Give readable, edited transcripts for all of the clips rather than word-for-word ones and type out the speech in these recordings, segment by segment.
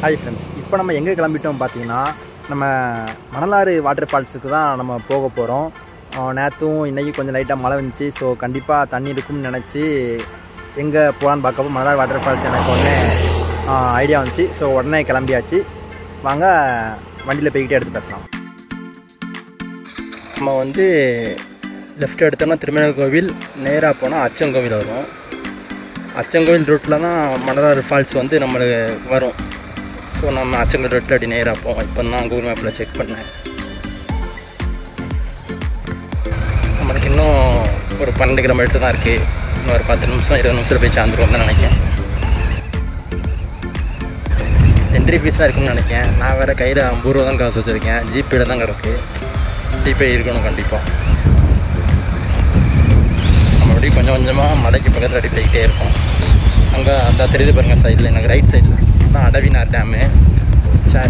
Hi friends, இப்போ நம்ம எங்கே கிளம்பிட்டோம் பார்த்தீங்கன்னா, நம்ம மணலாறு வாட்டர் ஃபால்ஸுக்கு தான் நம்ம போக போகிறோம். நேற்றும் இன்றைக்கும் கொஞ்சம் லைட்டாக மழை வந்துச்சு. ஸோ கண்டிப்பாக தண்ணி இருக்கும்னு நினச்சி எங்கே போகலான்னு பார்க்கப்போ மணலாறு வாட்டர் ஃபால்ஸ் எனக்கு உடனே ஐடியா வந்துச்சு. ஸோ உடனே கிளம்பியாச்சு. வாங்க வண்டியில் போய்கிட்டே எடுத்து பேசலாம். நம்ம வந்து லெஃப்ட் எடுத்தோம்னா திருமண கோவில், நேராக போனால் அச்சங்கோவில் வரும். அச்சங்கோவில் ரூட்டில் தான் மணலாறு ஃபால்ஸ் வந்து நம்மளுக்கு வரும். ஸோ நம்ம அச்சங்கோவில் ரூட்டில் அப்படி நேராக போவோம். இப்போ தான் கூகுள் மேப்பில் செக் பண்ணேன். நம்மளுக்கு இன்னும் ஒரு 12 கிலோமீட்டர் தான் இருக்குது. இன்னும் ஒரு 10 நிமிஷம் 20 நிமிஷத்தில் போய் சார்ந்துருவோம் தான் நினைக்கிறேன். என்ட்ரி ஃபீஸாக இருக்குன்னு நினைக்கிறேன். நான் வேறு கையில் 50 ரூபா தான் காசு வச்சுருக்கேன். ஜிபேயில் தான் கிடக்கு. ஜிபே இருக்கணும் கண்டிப்பாக. நம்ம அப்படி கொஞ்சம் கொஞ்சமாக மலைக்கு பக்கத்தில் அடி போய்கிட்டே இருக்கோம். அங்கே அந்த தெரியுது பாருங்கள் சைடில், எனக்கு ரைட் சைடில் தான் அடவினார் டேமு.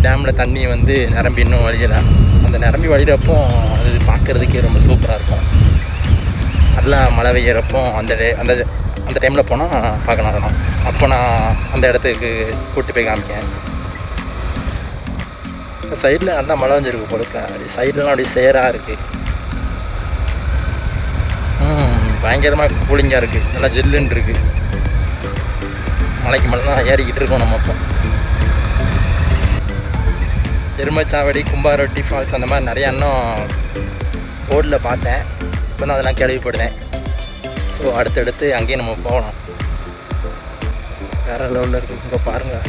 டேமில் தண்ணி வந்து நிரம்பி இன்னும் வழியலை. அந்த நிரம்பி வழிகிறப்போ அது பார்க்குறதுக்கே ரொம்ப சூப்பராக இருக்கும். நல்லா மழை பெய்யறப்போ அந்த அந்த டைமில் போனால் பார்க்கலாம். அதெல்லாம் அப்போ நான் அந்த இடத்துக்கு கூப்பிட்டு போய் காமிக்கேன். சைடில் நல்லா மழை வந்துருக்கு கொடுக்க. அப்படி சைட்லலாம் அப்படி சேராக இருக்குது. பயங்கரமாக கூலிங்காக இருக்குது. நல்லா ஜில்லுன்னு இருக்குது. மலைக்கு மழை தான் ஏறிக்கிட்டு இருக்கோம் நம்ம. அப்போ எருமச்சாவடி, கும்பாரொட்டி ஃபால்ஸ் அந்த மாதிரி நிறையா இன்னும் போர்டில் பார்த்தேன். இப்போ தான் அதெல்லாம் கேள்விப்படுறேன். ஸோ அடுத்தடுத்து அங்கேயும் நம்ம போகலாம். வேறு லெவலில் இருக்குது. இங்கே பாருங்கள்,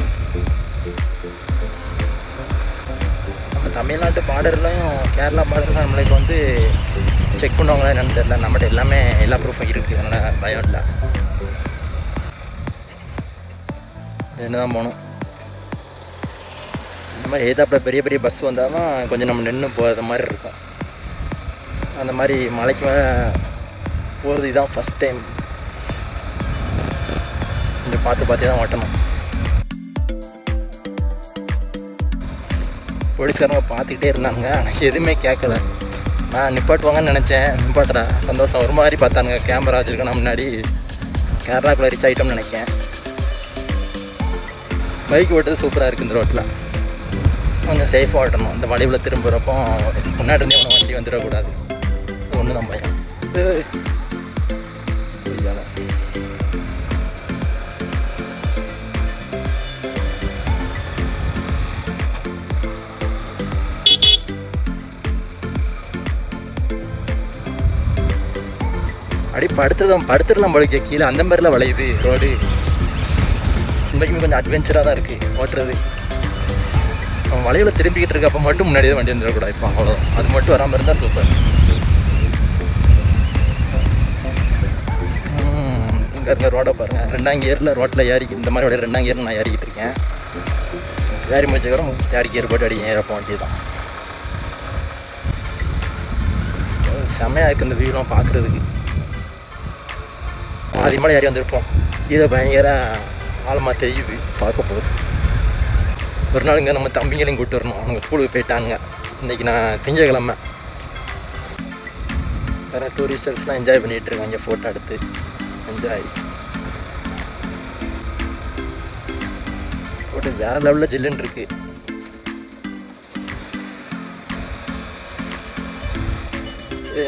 நம்ம தமிழ்நாட்டு பார்டர்லையும் கேரளா பார்டர்லாம் நம்மளுக்கு வந்து செக் பண்ணுவாங்களா என்னன்னு தெரியல. நம்மகிட்ட எல்லாமே எல்லா ப்ரூஃபும் இருக்குது. அதனால் பயம் இல்லை. என்ன தான் போகணும். இந்த மாதிரி ஏதாப்பில் பெரிய பெரிய பஸ் வந்தால் தான் கொஞ்சம் நம்ம நின்று போகிற மாதிரி இருக்கும். அந்த மாதிரி மலைக்கு மேலே போகிறது இதுதான் ஃபஸ்ட் டைம். கொஞ்சம் பார்த்து தான் ஓட்டணும். போலீஸ்காரங்க பார்த்துக்கிட்டே இருந்தாங்க. ஆனால் எதுவுமே கேட்கல. நான் நிப்பாட்டுவாங்கன்னு நினச்சேன். நிப்பாட்டுறேன், சந்தோஷம். ஒரு மாதிரி பார்த்தானுங்க. கேமரா வச்சுருக்கேன் முன்னாடி. கேரளாக்குள்ளே ரீச் ஆகிட்டோம்னு நினைக்கிறேன். பைக் ஓட்டுறது சூப்பராக இருக்குது. இந்த ரோட்டில் கொஞ்சம் சேஃபாக ஓட்டணும். அந்த வளைவில் திரும்புகிறப்போ முன்னாடி இருந்தே ஒன்று வண்டி வந்துடக்கூடாது. அது ஒன்று தான் பயம். அப்படி படுத்துடலாம் படுக்க கீழே. அந்த மாதிரிலாம் வளையுது ரோடு. இன்றைக்குமே கொஞ்சம் அட்வென்ச்சராக தான் இருக்குது ஓட்டுறது. அவன் வளைவில் திரும்பிக்கிட்டு இருக்கப்போ மட்டும் முன்னாடி தான் வண்டி வந்துடக்கூடாது. இப்போ அவ்வளோதான். அது மட்டும் வராமல் இருந்தால் சூப்பர். இங்கே இருந்த ரோடை பாருங்கள். 2ஆம் கியரில் ரோட்டில் ஏறி இந்த மாதிரி வழியில் 2ஆம் கியரில் நான் ஏறிக்கிட்டு இருக்கேன். ஏறி முடிச்சக்கப்புறம் 3rd கியர் போட்டு அடி ஏறப்போ வண்டி தான். செம்மையாக இருக்குது இந்த வியூலாம் பார்க்குறதுக்கு. பாதி மலை ஏறி வந்திருப்போம். இதை பயங்கர ஆழமாக தெரியுது பார்க்க போகுது. ஒரு நாளுங்க நம்ம தம்பிங்களையும் கூப்பிட்டு வரணும். அவங்க ஸ்கூலுக்கு போயிட்டாங்க. இன்றைக்கி நான் திங்கக்கிழமை. வேறு டூரிஸ்டர்ஸ்லாம் என்ஜாய் பண்ணிகிட்ருக்காங்க. ஃபோட்டோ எடுத்து என்ஜாய் ஃபோட்டோ வேறு லெவலில் ஜில்லுன்னு இருக்குது.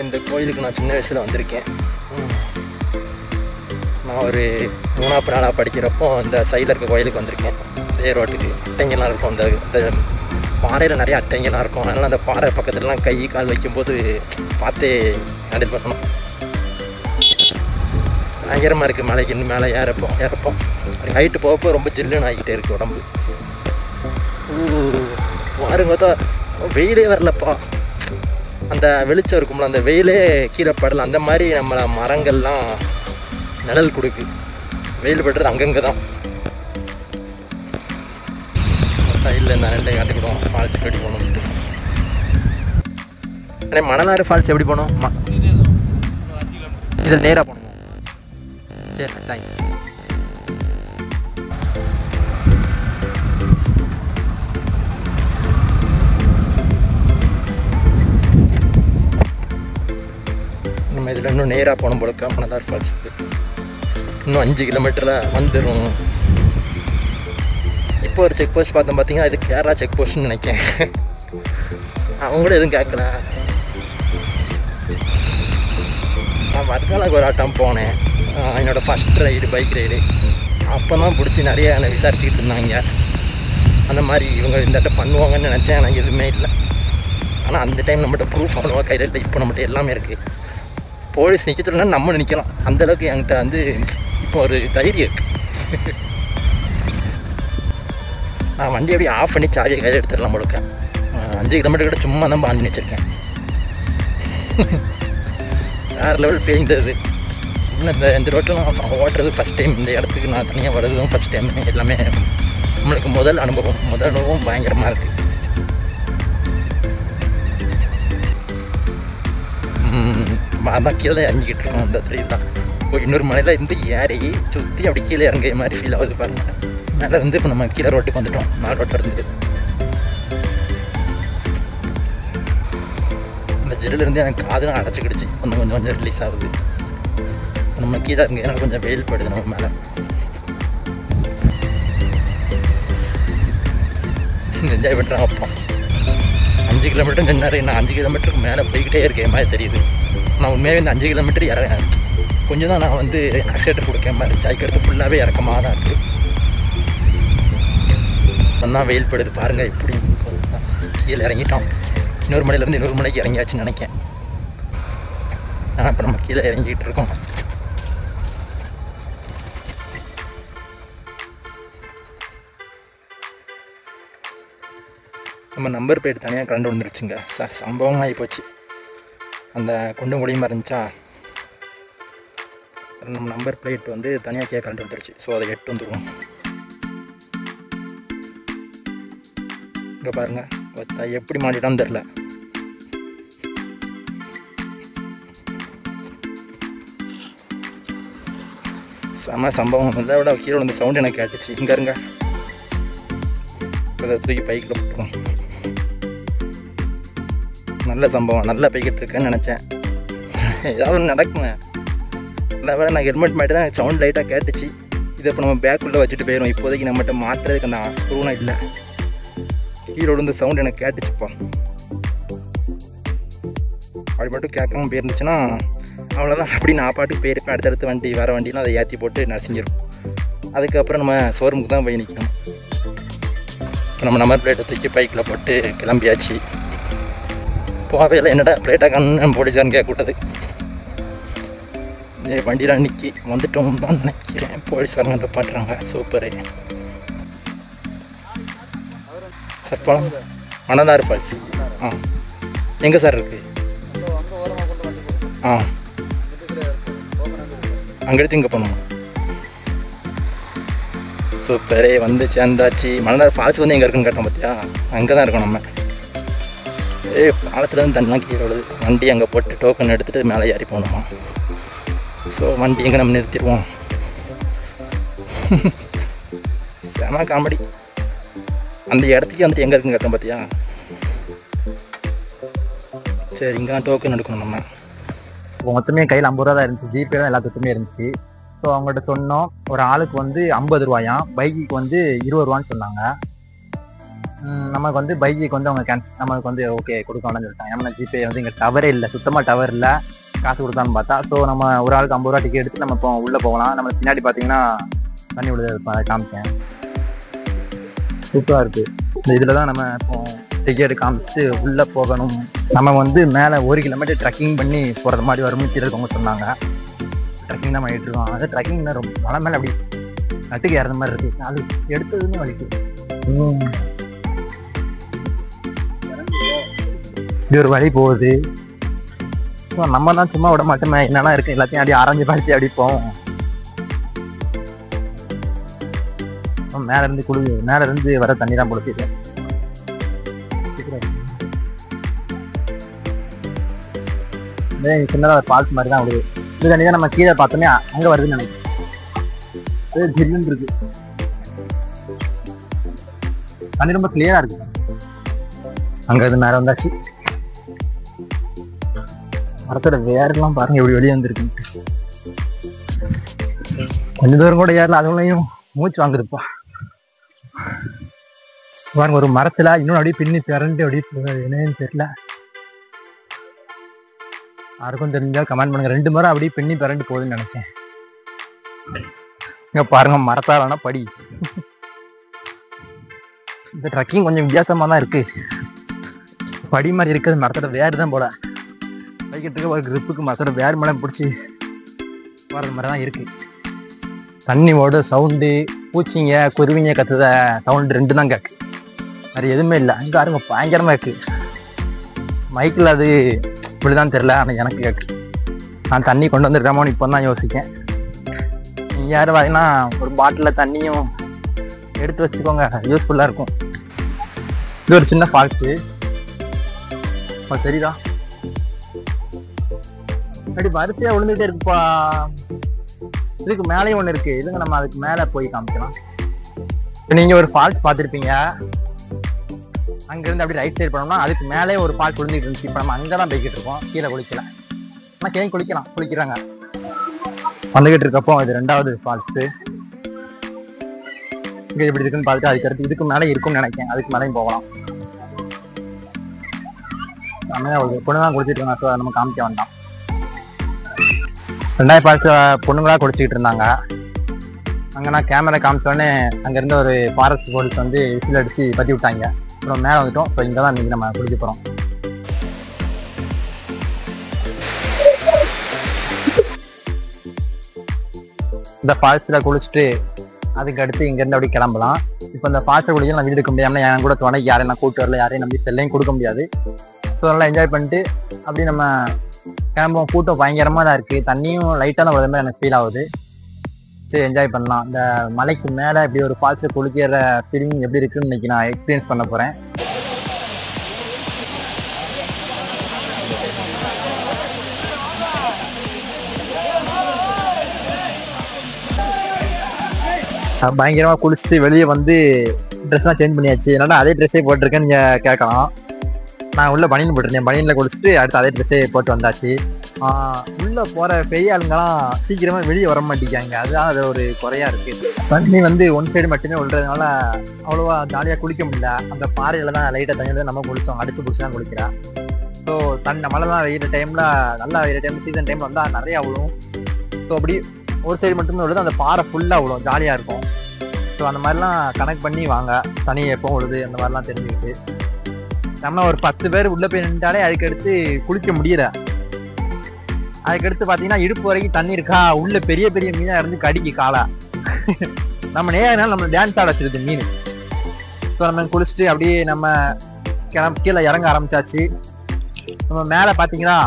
இந்த கோயிலுக்கு நான் சின்ன வயசில் வந்திருக்கேன். நான் ஒரு 3ஆவது 4ஆவது படிக்கிறப்போ இந்த சைடில் இருக்க கோயிலுக்கு வந்திருக்கேன். இதே ரோட்டுக்கு அட்டைங்கெல்லாம் இருக்கும். அந்த பாறையில் நிறைய அட்டைங்கெல்லாம் இருக்கும். அதனால் அந்த பாறை பக்கத்துலலாம் கை கால் வைக்கும்போது பார்த்தே ஹேண்டில் பண்ணணும். பயங்கரமாக இருக்குது. மலைக்கு இன்னும் மேலே ஏறப்போம் ஹைட்டு போகப்போ ரொம்ப ஜில்லுன்னு ஆகிக்கிட்டே இருக்குது உடம்பு. பாருங்க தான் வெயிலே வரலப்பா. அந்த வெளிச்சம் இருக்கும்ல, அந்த வெயிலே கீழே படலாம். அந்த மாதிரி நம்மளை மரங்கள்லாம் நிழல் கொடுக்கு. வெயில் படுறது அங்கங்கே தான். சைடில் இந்த ரெண்டை காட்டிக்கிடுவோம். ஃபால்ஸுக்கு எப்படி போகணும்ட்டு. அண்ணே, மணலாறு ஃபால்ஸ் எப்படி போகணும்? இதில் நேராக போகணுமா? சரி, தேங்க்ஸ். நம்ம இதில் இன்னும் நேராக போகணும் போல மணலாறு ஃபால்ஸுக்கு. இன்னும் 5 கிலோமீட்டரில் வந்துடும். இப்போ ஒரு செக் போஸ்ட் பார்த்தோம் பார்த்தீங்கன்னா இது கேரளா செக் போஸ்ட்னு நினைக்கிறேன். அவங்களும் எதுவும் கேட்கல. நான் வர்காலாக்கு ஒரு ஆட்டம் போனேன், என்னோடய ஃபஸ்ட் ரைடு, பைக் ரைடு. அப்போ தான் பிடிச்சி நிறைய என்னை விசாரிச்சுக்கிட்டு இருந்தாங்க. அந்த மாதிரி இவங்க இந்த இடத்த பண்ணுவாங்கன்னு நினச்சேன், ஆனால் எதுவுமே இல்லை. ஆனால் அந்த டைம் நம்மகிட்ட ப்ரூஃப் அவ்வளோவா கையில் இல்லை. இப்போ நம்மகிட்ட எல்லாமே இருக்குது. போலீஸ் நிற்க சொல்லலாம், நம்ம நிற்கலாம். அந்தளவுக்கு என்கிட்ட வந்து இப்போ ஒரு தைரியம் இருக்குது. நான் வண்டி அப்படியே ஆஃப் பண்ணி சாவியை கையில் எடுத்துடலாம் முழுக்க. 5 கிலோமீட்டர் கூட சும்மா தான் பண்ணி வச்சுருக்கேன். வேறு லெவல் ஃபீலிங் தருது. இன்னும் இந்த ரோட்டில் நான் ஓட்டுறது ஃபஸ்ட் டைம். இந்த இடத்துக்கு நான் தனியாக வர்றதும் ஃபஸ்ட் டைம். எல்லாமே நம்மளுக்கு முதல் அனுபவம் பயங்கரமாக இருக்குது. அதான் கீழே இறங்கிக்கிட்டு இருக்கோம். அந்த த்ரீ தான் இன்னொரு மலையில் இருந்து ஏறி சுற்றி அப்படி கீழே இறங்குற மாதிரி ஃபீல் ஆகுது பாருங்கள். மேலே இருந்து இப்போ நம்ம கீழே ரோட்டுக்கு வந்துட்டோம். 4 ரோட்டில் இருந்து அந்த ஜில்லிருந்து எனக்கு காதுலாம் அடைச்சிக்கிடுச்சு. கொஞ்சம் ரிலீஸ் ஆகுது. நம்ம கீழே இருந்து எனக்கு கொஞ்சம் வெயில் படுது நம்ம மேலே. என்ஜாய் பண்ணுறேன். அப்போ 5 கிலோமீட்டர் நின்னாரு. நான் 5 கிலோமீட்டருக்கு மேலே போய்கிட்டே இருக்கேன் மாதிரி தெரியுது. நான் உண்மையாகவே இந்த 5 கிலோமீட்டர் கொஞ்சம் தான் நான் வந்து ஆக்சிலேட்டர் கொடுக்க மாதிரி சாய்க்கு எடுத்து ஃபுல்லாகவே இறக்கமாக தான் இருக்குது. இப்போ தான் வெயில் படுது பாருங்கள். இப்படி கீழே இறங்கிட்டோம். இன்னொரு மலையிலேருந்து இன்னொரு மலைக்கு இறங்கியாச்சுன்னு நினைக்கேன். இப்போ நம்ம கீழே இறங்கிக்கிட்டு இருக்கோம். நம்ம நம்பர் பிளேட் தனியாக கரண்ட் வந்துருச்சுங்க. சம்பவம் ஆகி போச்சு. அந்த குண்டும் குழியுமா இருந்துச்சா, நம்ம நம்பர் பிளேட் வந்து தனியாக கரண்ட் வந்துருச்சு. ஸோ அதை 8 வந்துடுவோம். இங்கே பாருங்கள், எப்படி மாட்டிட்டான்னு தெரில. செம சம்பவம். இதை விட கீழே வந்து சவுண்டு எனக்கு கேட்டுச்சு. இங்கே இருங்க, அதை தூக்கி பைக்கில் போட்டுருவோம். நல்ல சம்பவம். நல்லா போய்கிட்டு இருக்கேன்னு நினச்சேன். ஏதாவது ஒன்று நடக்குங்க. அதை விட நான் ஹெல்மெட் மாட்டி தான் சவுண்ட் லைட்டாக கேட்டுச்சு. இதை இப்போ நம்ம பேக்குள்ளே வச்சுட்டு போயிடும். இப்போதைக்கு நம்மகிட்ட மாட்டுறதுக்கு அந்த ஸ்க்ரூலாம் இல்லை. கீழே விழுந்த சவுண்ட் எனக்கு கேட்டுச்சுப்பா. அப்படி மட்டும் கேட்காம போயிருந்துச்சுன்னா அவ்வளோதான். அப்படி நான் பாட்டுக்கு போயிருப்பேன். அடுத்தடுத்து வண்டி வர வண்டிலாம் அதை ஏற்றி போட்டு நசிஞ்சிடும். அதுக்கப்புறம் நம்ம ஷோரூமுக்கு தான் போய் நிற்கணும். நம்ம நம்பர் பிளேட்டை தூக்கி பைக்கில் போட்டு கிளம்பியாச்சு. போவையில் என்னடா பிளேட்டாக கண்ணு போலீஸ்காரன் கேட்கக்கூடாது. வண்டியெலாம் நிற்கி வந்துட்டோம் தான் நினைக்கிறேன். போலீஸ்காரங்க பாட்டுறாங்க. Super sir. போகலாம். மணதாறு ஃபால்ஸ். எங்கே சார் இருக்குது? அங்கே எடுத்து இங்கே போகணும். சூப்பரே வந்து சேர்ந்தாச்சு. மணதாறு ஃபால்ஸ் வந்து எங்கே இருக்குன்னு கேட்டோம் பார்த்தியா? அங்கே தான் இருக்கோம் நம்ம. பாலத்துலேருந்து தண்ணிலாம் கீழே விழுது. வண்டி அங்கே போட்டு டோக்கன் எடுத்துகிட்டு மேலே ஏறி போகணுமா. ஸோ வண்டி எங்கே நம்ம நிறுத்திடுவோம். செம காமெடி. அந்த இடத்துக்கு வந்துட்டு எங்கே இருக்குன்னு கேட்டோம் பார்த்தியா? சரி, இங்கே தான் டோக்கன் எடுக்கணும் நம்ம. இப்போ மொத்தமே கையில் 50 ரூபா தான் இருந்துச்சு. ஜிபே தான் எல்லாத்துக்குமே இருந்துச்சு. ஸோ அவங்கள்ட்ட சொன்னோம், ஒரு ஆளுக்கு வந்து 50 ரூபாயாம், பைக்குக்கு வந்து 20 ரூபான்னு சொன்னாங்க. நமக்கு வந்து பைக்குக்கு வந்து அவங்க கேன்சல், நமக்கு வந்து ஓகே கொடுக்க வேணாம்னு சொல்லிட்டாங்க. ஏன்னா ஜிபே வந்து இங்கே டவரே இல்லை, சுத்தமாக டவர் இல்லை. காசு கொடுத்தான்னு பார்த்தா. ஸோ நம்ம ஒரு ஆளுக்கு 50 ரூபா டிக்கெட் எடுத்து நம்ம இப்போ உள்ளே போகலாம். நம்ம பின்னாடி பார்த்தீங்கன்னா தண்ணி விழுது காமிச்சேன். சூப்பராக இருக்குது. இந்த இதில் தான் நம்ம இப்போ டிக்கெட் காமிச்சிட்டு உள்ளே போகணும். நம்ம வந்து மேலே 1 கிலோமீட்டர் ட்ரெக்கிங் பண்ணி போகிறது மாதிரி வரும்னு கீழே இருக்கவங்க சொன்னாங்க. ட்ரெக்கிங் தான் பண்ணிட்டு இருக்கோம். அது ட்ரெக்கிங் தான் ரொம்ப மலை மேலே அப்படி நட்டுக்கு ஏறுற மாதிரி இருக்குது. அது எடுத்ததுன்னு வலிக்குது. இப்படி ஒரு வழி போகுது. ஸோ நம்ம தான் சும்மா விட மாட்டோமே, என்னெல்லாம் இருக்குது எல்லாத்தையும் அப்படியே ஆராய்ஞ்சு பார்த்து அப்படி போவோம். மேலேருந்து வர தண்ணி தான் பொழுது. சின்னதாக ஒரு ஃபால்ஸ் மாதிரி தான் விடுது. இது தண்ணி தான் நம்ம கீழே பார்த்தோன்னே அங்கே வருதுன்னு நினைக்கிறேன். ஜில்லுன்னு இருக்கு. தண்ணி ரொம்ப கிளியராக இருக்கு. அங்கே இது மேலே வந்தாச்சு. மரத்தோட வேரெல்லாம் பாருங்க எப்படி வெளியே வந்துருக்கு. கொஞ்ச தூரம் கூட ஏறல, அதுலையும் மூச்சு வாங்குதுப்பா. பாருங்க ஒரு மரத்துல இன்னும் அப்படியே பின்னி பிறண்டு அப்படியே என்னன்னு தெரியல. யாருக்கும் தெரிஞ்சா கமெண்ட் பண்ணுங்க. 2 மரம் அப்படியே பின்னி பிறண்டு போகுதுன்னு நினைச்சேன். இங்க பாருங்க மரத்தாலான படி. இந்த ட்ரக்கிங் கொஞ்சம் வித்தியாசமா தான் இருக்கு. படி மாதிரி இருக்கிறது மரத்தோட வேறு தான் போல. பைக்கிறதுக்கு ஒரு கிரிப்புக்கு மரத்தோட வேறு மேலே பிடிச்சி வர்ற மாதிரி தான் இருக்கு. தண்ணி ஓட சவுண்டு, பூச்சிங்க குருவிங்க கத்துத சவுண்டு 2 தான் கேட்கு. வேறு எதுவுமே இல்லை. அங்கே பாருங்க பயங்கரமாக இருக்கு. மைக்கில் அது இப்படிதான் தெரியல, ஆனால் எனக்கு கேட்கு. நான் தண்ணி கொண்டு வந்துருக்காமோன்னு இப்போ தான் யோசிக்கேன். நீங்கள் யார் வாங்கினா ஒரு பாட்டிலில் தண்ணியும் எடுத்து வச்சுக்கோங்க, யூஸ்ஃபுல்லாக இருக்கும். இது ஒரு சின்ன ஃபால்ஸு தெரியுதா? அப்படி வரிசையாக விழுந்துகிட்டே இருக்குப்பா. இதுக்கு மேலேயும் ஒன்று இருக்குது. இதுங்க நம்ம அதுக்கு மேலே போய் காமிக்கலாம். இப்போ நீங்கள் ஒரு ஃபால்ஸ் பார்த்துருப்பீங்க. அங்கேருந்து அப்படி ரைட் சைடு பண்ணோம்னா அதுக்கு மேலே ஒரு ஃபால்ஸ் விழுந்துட்டு இருந்துச்சு. இப்போ நம்ம அங்கே தான் போய்கிட்டு இருக்கோம். கீழே குளிக்கல. ஆனால் கீழே குளிக்கிறாங்க வந்துகிட்டு இருக்கப்போ. இது 2வது ஃபால்ஸு. இங்கே எப்படி இருக்குன்னு பார்த்துட்டு அதுக்கடுத்து இதுக்கு மேலே இருக்கும்னு நினைக்கிறேன். அதுக்கு மேலேயும் போகலாம். செம்மையாக பொண்ணு தான் குளிச்சுட்டு இருந்தாங்க. ஸோ நம்ம காமிக்க வேண்டாம். 2வது ஃபால்ஸ் பொண்ணுங்களாக குளிச்சுக்கிட்டு இருந்தாங்க. அங்கே நான் கேமரா காமிச்சோடனே அங்கேருந்து ஒரு ஃபாரஸ்ட் போலீஸ் வந்து விசில் அடித்து பற்றி விட்டாங்க. அப்புறம் மேலே வந்துட்டோம். ஸோ இங்கே தான் இன்றைக்கி நம்ம குளிக்க போகிறோம். இந்த ஃபால்ஸில் குளிச்சுட்டு அதுக்கு அடுத்து இங்கேருந்து அப்படி கிளம்பலாம். இப்போ இந்த ஃபால்ஸை குளிக்க நான் வீடு எடுக்க முடியாமல் என் கூட துணைக்கு யாரையும் நான் கூட்டு வரல, யாரையும் நம்பி செல்லையும் கொடுக்க முடியாது. ஸோ நல்லா என்ஜாய் பண்ணிட்டு அப்படி நம்ம கிளம்புவோம். கூட்டம் பயங்கரமாக தான் இருக்குது. தண்ணியும் லைட்டாக தான் வருது மாதிரி எனக்கு ஃபீல் ஆகுது. சரி என்ஜாய் பண்ணலாம். இந்த மலைக்கு மேலே இப்படி ஒரு ஃபால்ஸை குளிக்கிற ஃபீலிங் எப்படி இருக்குன்னு இன்னைக்கு நான் எக்ஸ்பீரியன்ஸ் பண்ண போகிறேன். பயங்கரமாக குளிச்சுட்டு வெளியே வந்து ட்ரெஸ்லாம் சேஞ்ச் பண்ணியாச்சு. என்னால் அதே ட்ரெஸ்ஸே போட்டிருக்கேன்னு நீங்கள் கேட்கலாம். நான் உள்ளே பனியன் போட்டிருந்தேன். பனியனில் குளிச்சுட்டு அடுத்து அதே ட்ரெஸ்ஸே போட்டு வந்தாச்சு. உள்ளே போகிற பெரிய ஆளுங்கெல்லாம் சீக்கிரமாக வெளியே வர மாட்டேங்காங்க. அதுதான் அது ஒரு குறையாக இருக்குது. தண்ணி வந்து ஒன் சைடு மட்டுமே விழுறதுனால அவ்வளோவா ஜாலியாக குளிக்க முடியல. அந்த பாறையில் தான் லைட்டாக தண்ணி தான் நம்ம குளித்தோம். அடிச்சு பிடிச்சி தான் குளிக்கிறேன். ஸோ மழை தான் வெயிற டைமில், நல்லா வெயிற டைம் சீசன் டைமில் வந்தால் நிறையா விழுவும். ஸோ அப்படி ஒரு சைடு மட்டுமே விழுது. அந்த பாறை ஃபுல்லாக விழுவும். ஜாலியாக இருக்கும். ஸோ அந்த மாதிரிலாம் கனெக்ட் பண்ணி வாங்க. தனி எப்போ விழுது அந்த மாதிரிலாம் தெரிஞ்சுக்கிட்டு நம்ம ஒரு 10 பேர் உள்ளே போய் நின்றாலே அதுக்கடுத்து குளிக்க முடியல. அதுக்கடுத்து பார்த்தீங்கன்னா இடுப்பு வரைக்கும் தண்ணி இருக்கா. உள்ள பெரிய பெரிய மீனாக இருந்து கடிக்கு காலை. நம்ம நேரம் நம்ம டான்ஸ் ஆட வச்சிருது மீன். ஸோ நம்ம குளிச்சுட்டு அப்படியே நம்ம கீழே இறங்க ஆரம்பிச்சாச்சு. நம்ம மேலே பார்த்தீங்கன்னா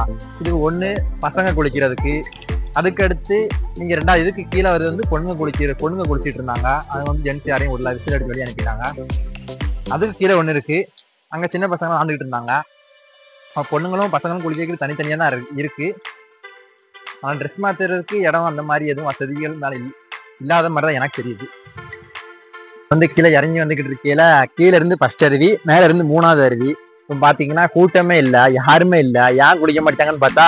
இது 1 பசங்க குளிக்கிறதுக்கு. அதுக்கடுத்து நீங்கள் 2வது இதுக்கு கீழே வருது வந்து பொண்ணுங்க குளிச்சுட்டு இருந்தாங்க. அது வந்து ஜென்ஸ் யாரையும் உள்ள விசில் அடிச்சு வெளியே அனுப்பிட்டாங்க. அதுக்கு கீழே 1 இருக்குது. அங்கே சின்ன பசங்க ஆண்டுகிட்டு இருந்தாங்க. பொண்ணுங்களும் பசங்களும் குளிக்கிறதுக்கு தனித்தனியாக தான் இருக்குது. ஆனால் ட்ரெஸ் மாற்றுறதுக்கு இடம் அந்த மாதிரி எதுவும் வசதிகள் மேலே இல்லாத மாதிரி தான் எனக்கு தெரியுது. வந்து கீழே இறங்கி வந்துக்கிட்டு இருக்கையில கீழே இருந்து ஃபர்ஸ்ட் அருவி, மேலே இருந்து 3வது அருவி. இப்போ பார்த்தீங்கன்னா கூட்டமே இல்லை, யாருமே இல்லை. யார் குளிக்க மாட்டாங்கன்னு பார்த்தா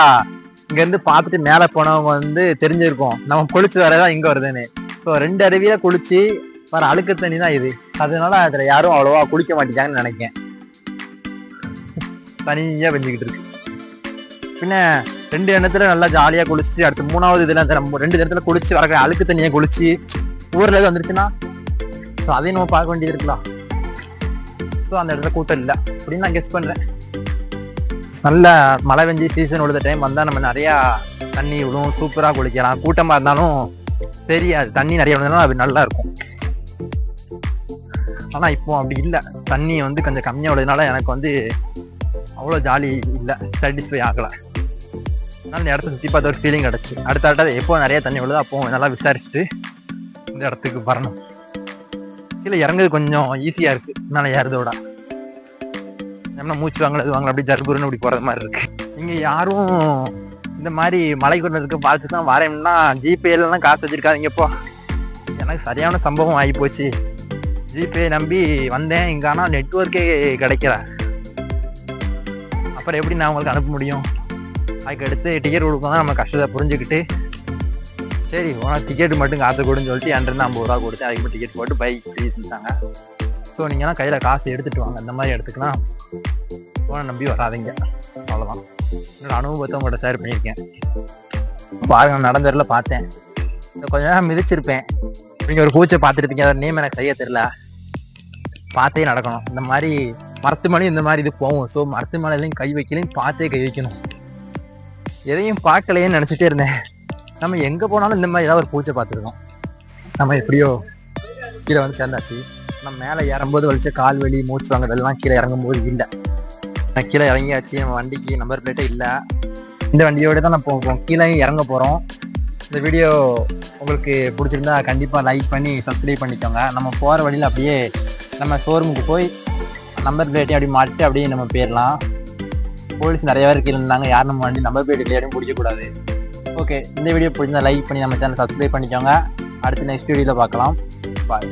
இங்கேருந்து பார்த்துட்டு மேலே போனவங்க வந்து தெரிஞ்சிருக்கும் நம்ம குளிச்சு வரதான் இங்கே வருதுன்னு. ஸோ 2 அருவியில குளிச்சு வர அழுக்கு தண்ணி தான் இது. அதனால அதில் யாரும் அவ்வளோவா குளிக்க மாட்டேங்காங்கன்னு நினைக்கிறேன். தனியாக பெஞ்சிக்கிட்டு இருக்கு. பின்ன 2 இடத்துல நல்லா ஜாலியாக குளிச்சுட்டு அடுத்து 3வது இதில் நம்ம 2 இடத்துல குளிச்சு வர அழுக்கு தண்ணியை குளிச்சு ஊரில் எதுவும் வந்துருச்சுன்னா ஸோ அதையும் நம்ம பார்க்க வேண்டியது இருக்கலாம். ஸோ அந்த இடத்துல கூட்டம் இல்லை அப்படின்னு நான் கெஸ் பண்ணுறேன். நல்ல மழை பெஞ்சி சீசன் விழுத டைம் வந்தால் நம்ம நிறையா தண்ணி விடும். சூப்பராக குளிக்கலாம். கூட்டமாக இருந்தாலும் தெரியாது. தண்ணி நிறைய விழுந்தாலும் அது நல்லா இருக்கும். ஆனால் இப்போ அப்படி இல்லை. தண்ணி வந்து கொஞ்சம் கம்மியாக விழுதுனால எனக்கு வந்து அவ்வளோ ஜாலி இல்லை, சாட்டிஸ்ஃபை ஆகலை. அதனால் இந்த இடத்த சுற்றி பார்த்த ஒரு ஃபீலிங் கிடச்சி. அடுத்த எப்போ நிறைய தண்ணி விழுதோ அப்போ நல்லா விசாரிச்சுட்டு இந்த இடத்துக்கு வரணும். கீழே இறங்குறது கொஞ்சம் ஈஸியாக இருக்குது. என்னால் ஏறதோட என்ன மூச்சு வாங்கல இது வாங்கல அப்படி ஜர்புருன்னு இப்படி போகிறது மாதிரி இருக்குது. இங்கே யாரும் இந்த மாதிரி மலை கொண்டதுக்கு பார்த்து தான் வரேன்னா ஜிபேலாம் காசு வச்சுருக்காதீங்கப்போ. எனக்கு சரியான சம்பவம் ஆகி போச்சு. ஜிபே நம்பி வந்தேன். இங்கே ஆனால் நெட்வொர்க்கே கிடைக்கல. அப்புறம் எப்படி நான் உங்களுக்கு அனுப்ப முடியும்? அதுக்கு அடுத்து டிக்கெட் கொடுக்கும் தான் நம்ம கஷ்டத்தை புரிஞ்சுக்கிட்டு சரி உனக்கு டிக்கெட்டு மட்டும் காசு கொடுன்னு சொல்லிட்டு 250 ரூபா கொடுத்து அதுக்கு டிக்கெட் போட்டு பைக் செஞ்சாங்க. ஸோ ஸோ நீங்கள்லாம் கையில் காசு எடுத்துகிட்டு வாங்க. இந்த மாதிரி இடத்துக்குலாம் ஃபோனை நம்பி வராதிங்க. அவ்வளோதான் என்னோட அனுபவத்தை உங்கள்கிட்ட ஷேர் பண்ணியிருக்கேன். பாருங்க, நடந்த வரல பார்த்தேன், கொஞ்ச நேரம் மிதிச்சிருப்பேன். நீங்கள் ஒரு பூச்சை பார்த்துருப்பீங்க, அதோட நேம் எனக்கு சரியாக தெரியல. பார்த்தே நடக்கணும். இந்த மாதிரி மரத்து மேலேயும் இந்த மாதிரி இது போகும். ஸோ மரத்து மேலேயும் கை வைக்கலையும் பார்த்தே கை வைக்கணும். எதையும் பார்க்கலையேன்னு நினச்சிட்டே இருந்தேன். நம்ம எங்கே போனாலும் இந்த மாதிரி ஏதாவது ஒரு பூச்சை பார்த்துருக்கோம். நம்ம எப்படியோ கீழே வந்து சேர்ந்தாச்சு. நம்ம மேலே ஏறும்போது வலிச்ச கால் வலி, மூச்சு வாங்க இதெல்லாம் கீழே இறங்கும்போது இல்லை. நான் கீழே இறங்கியாச்சு. நம்ம வண்டிக்கு நம்பர் பிளேட்டே இல்லை. இந்த வண்டியோடு தான் நான் கீழே இறங்க போகிறோம். இந்த வீடியோ உங்களுக்கு பிடிச்சிருந்தா கண்டிப்பாக லைக் பண்ணி சப்ஸ்கிரைப் பண்ணிக்கோங்க. நம்ம போகிற வழியில் அப்படியே நம்ம ஷோரூமுக்கு போய் நம்பர் பிளேட்டையும் அப்படி மாட்டிட்டு அப்படியே நம்ம போயிடலாம். போலீஸ் நிறைய பேர் கீழே இருந்தாங்க, யாரும் நம்ம வண்டி நம்பர் பிளேட் இல்லையாடும் பிடிக்கக்கூடாது. ஓகே, இந்த வீடியோ பிடிச்சிருந்தா லைக் பண்ணி நம்ம சேனல் சப்ஸ்கிரைப் பண்ணிக்கோங்க. அடுத்து நெக்ஸ்ட் வீடியோவில் பார்க்கலாம். பாய்.